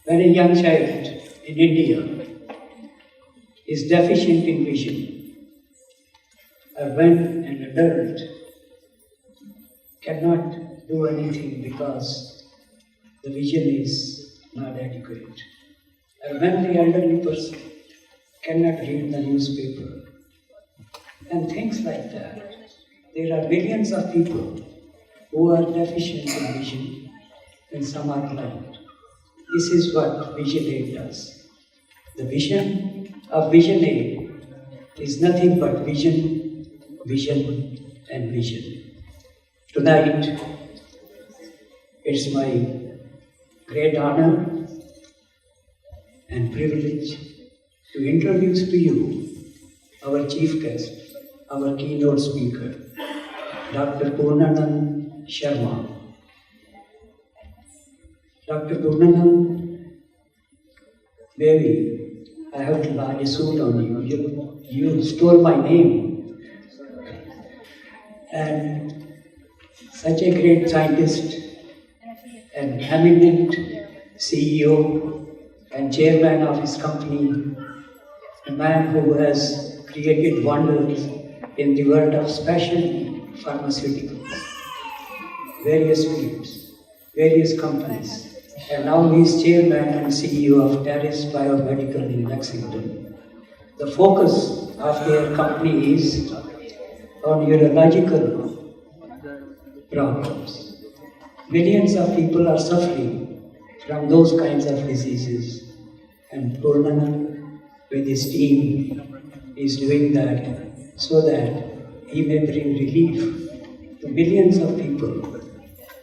When a young child in India is deficient in vision, or when an adult cannot do anything because the vision is not adequate, or when the elderly person cannot read the newspaper, and things like that. There are millions of people who are deficient in vision and some are blind. This is what Vision Aid does. The vision of Vision Aid is nothing but vision, vision and vision. Tonight, it's my great honor and privilege to introduce to you our chief guest, our keynote speaker, Dr. Purnanand Sarma. Dr. Purnanand, maybe I have to buy a suit on you. You stole my name. And such a great scientist, an eminent CEO and chairman of his company, a man who has created wonders in the world of specialty pharmaceuticals, various fields, various companies, and now he is chairman and CEO of Terrace Biomedical in Lexington. The focus of their company is on urological problems. Millions of people are suffering from those kinds of diseases, and Purnanand with his team is doing that so that he may bring relief to millions of people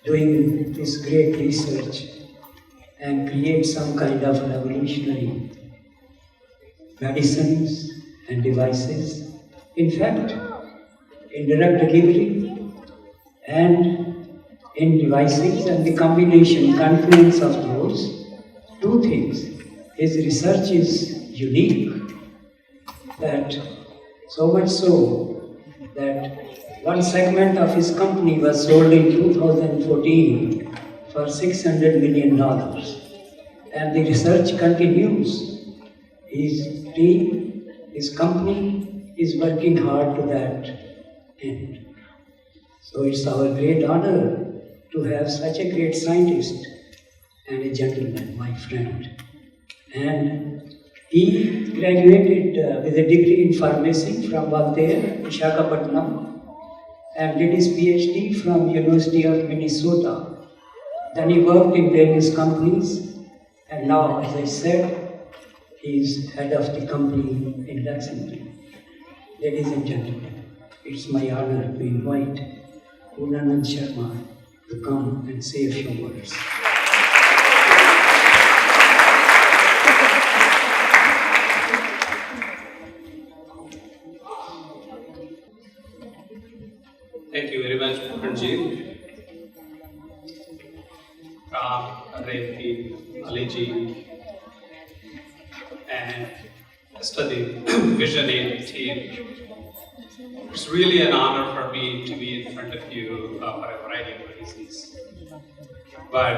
doing this great research and create some kind of revolutionary medicines and devices. In fact, in drug delivery and in devices and the confluence of those two things, his research is unique, that so much so that one segment of his company was sold in 2014 for $600 million. And the research continues. His team, his company is working hard to that end. So it's our great honor to have such a great scientist and a gentleman, my friend. And he graduated with a degree in pharmacy from Voltaire, Visakhapatnam, and did his PhD from University of Minnesota. Then he worked in various companies, and now, as I said, he is head of the company in Lexington. Ladies and gentlemen, it's my honor to invite Purnanand Sarma to come and say a few words. Thank you very much, Purnanand. Revki, Aliji, and rest of the Vision Aid team. It's really an honor for me to be in front of you for a variety of reasons. But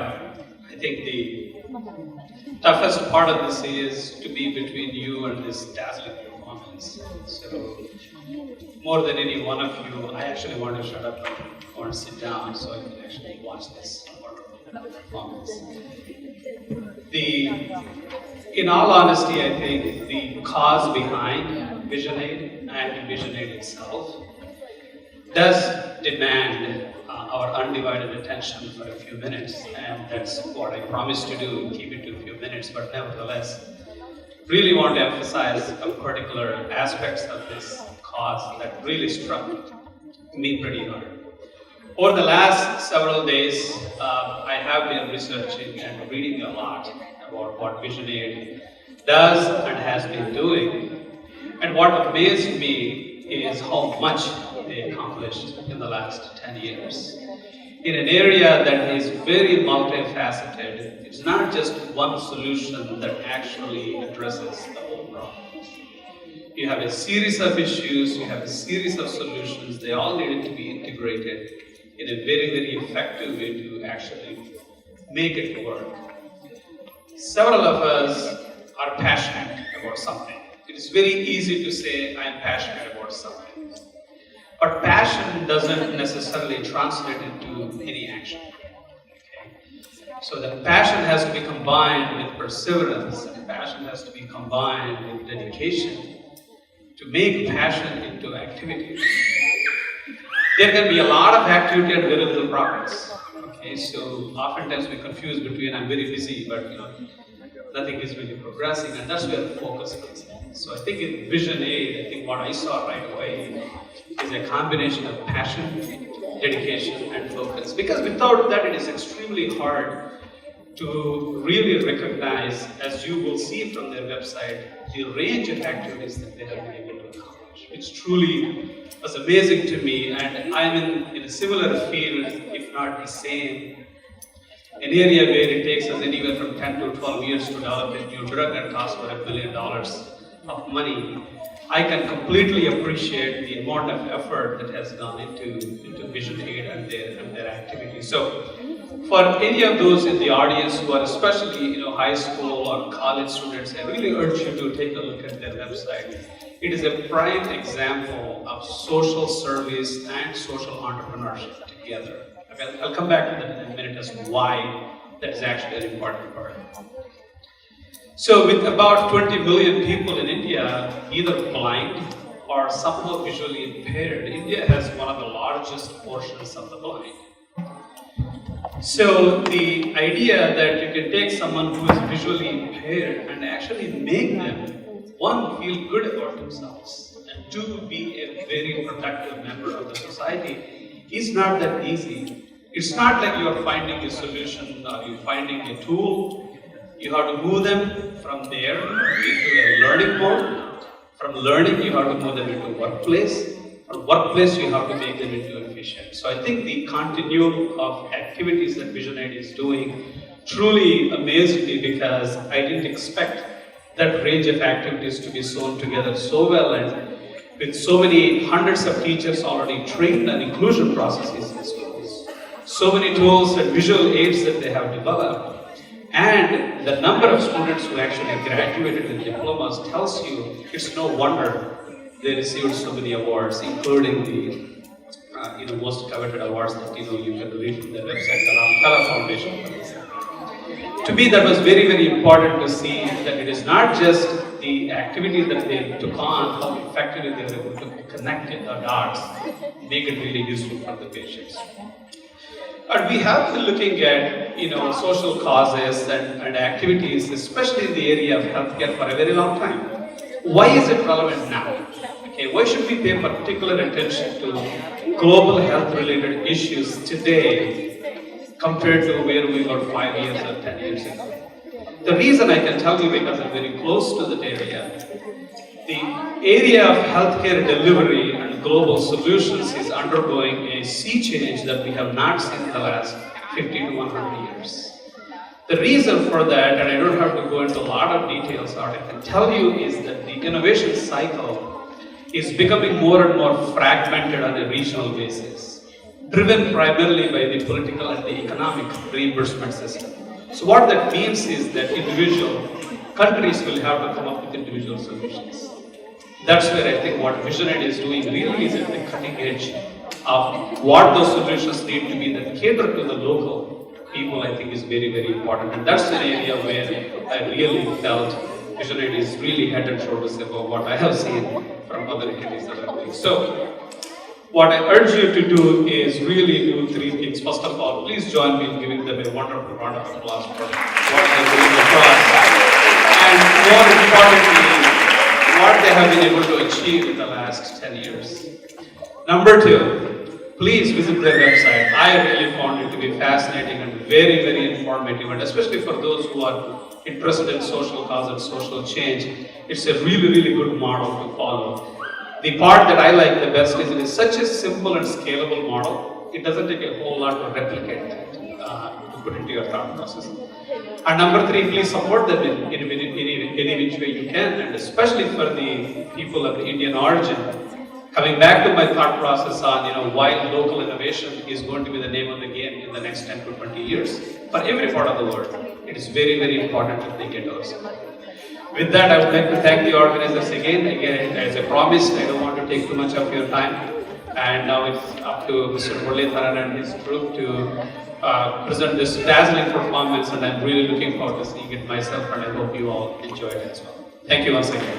I think the toughest part of this is to be between you and this dazzling performance. So, more than any one of you, I actually want to shut up and sit down so I can actually watch this wonderful performance. In all honesty, I think the cause behind Vision Aid and Vision Aid itself does demand our undivided attention for a few minutes, and that's what I promised to do, keep it to a few minutes, but nevertheless, really want to emphasize some particular aspects of this cause that really struck me pretty hard. Over the last several days, I have been researching and reading a lot about what Vision Aid does and has been doing. And what amazed me is how much they accomplished in the last 10 years. In an area that is very multifaceted, it's not just one solution that actually addresses the whole problem. You have a series of issues, you have a series of solutions, they all needed to be integrated in a very, very effective way to actually make it work. several of us are passionate about something. It is very easy to say, I am passionate about something. But passion doesn't necessarily translate into any action. Okay? So the passion has to be combined with perseverance, and passion has to be combined with dedication to make passion into activity. There can be a lot of activity and very little progress. Okay, so oftentimes we confuse between I'm very busy, but nothing is really progressing, and that's where the focus comes in. So I think in Vision 8, I think what I saw right away is a combination of passion, dedication, and focus. Because without that, it is extremely hard to really recognize, as you will see from their website, the range of activities that they have been able to accomplish, which truly was amazing to me. And I'm in a similar field, if not the same, an area where it takes us anywhere from 10 to 12 years to develop a new drug and costs over $1 billion of money. I can completely appreciate the amount of effort that has gone into Vision 8 and their activities. So, for any of those in the audience who are especially high school or college students, I really urge you to take a look at their website. It is a prime example of social service and social entrepreneurship together. Okay, I'll come back to that in a minute as to why that is actually an important part. So with about 20 million people in India, either blind or somehow visually impaired, India has one of the largest portions of the blind. So the idea that you can take someone who is visually impaired and actually make them, one, feel good about themselves, and two, be a very productive member of the society is not that easy. It's not like you are finding a solution or you're finding a tool. You have to move them from there into a learning mode. From learning, you have to move them into workplace. From workplace, you have to make them into efficient. So I think the continuum of activities that Vision 8 is doing truly amazed me, because I didn't expect that range of activities to be sewn together so well, and with so many hundreds of teachers already trained on inclusion processes in schools, so many tools and visual aids that they have developed, and the number of students who actually graduated with diplomas tells you it's no wonder they received so many awards, including the most coveted awards that you can read from their website, the Ramakkala Foundation, for example. To me, that was very, very important to see that it is not just the activity that they took on, how effectively they were able to connect the dots, make it really useful for the patients. And we have been looking at social causes and activities, especially in the area of healthcare, for a very long time. Why is it relevant now? Okay, why should we pay particular attention to global health-related issues today compared to where we were 5 years or 10 years ago? The reason I can tell you, because I'm very close to that area, the area of healthcare delivery and global solutions is undergoing a sea change that we have not seen in the last 50 to 100 years. The reason for that, and I don't have to go into a lot of details, what I can tell you is that the innovation cycle is becoming more and more fragmented on a regional basis, driven primarily by the political and the economic reimbursement system. So what that means is that individual countries will have to come up with individual solutions. That's where I think what Vision 8 is doing really is at the cutting edge of what those solutions need to be that cater to the local people. I think is very, very important. And that's an area where I really felt Vision 8 is really head and shoulders above what I have seen from other entities that are doing. So, what I urge you to do is really do three things. First of all, please join me in giving them a wonderful round of applause for what they're doing across. And more importantly, what they have been able to achieve in the last 10 years. Number two, please visit their website. I really found it to be fascinating and very, very informative, and especially for those who are interested in social cause and social change, it's a really, really good model to follow. The part that I like the best is it is such a simple and scalable model. It doesn't take a whole lot to replicate to put into your thought process. And number three, please support them in any which way you can, and especially for the people of the Indian origin. Coming back to my thought process on why local innovation is going to be the name of the game in the next 10 to 20 years for every part of the world. it is very, very important to think it also. With that, I would like to thank the organizers again. Again, as I promised, I don't want to take too much of your time. And now it's up to Mr. Purnanand and his group to present this dazzling performance, and I'm really looking forward to seeing it myself, and I hope you all enjoy it as well. Thank you once again.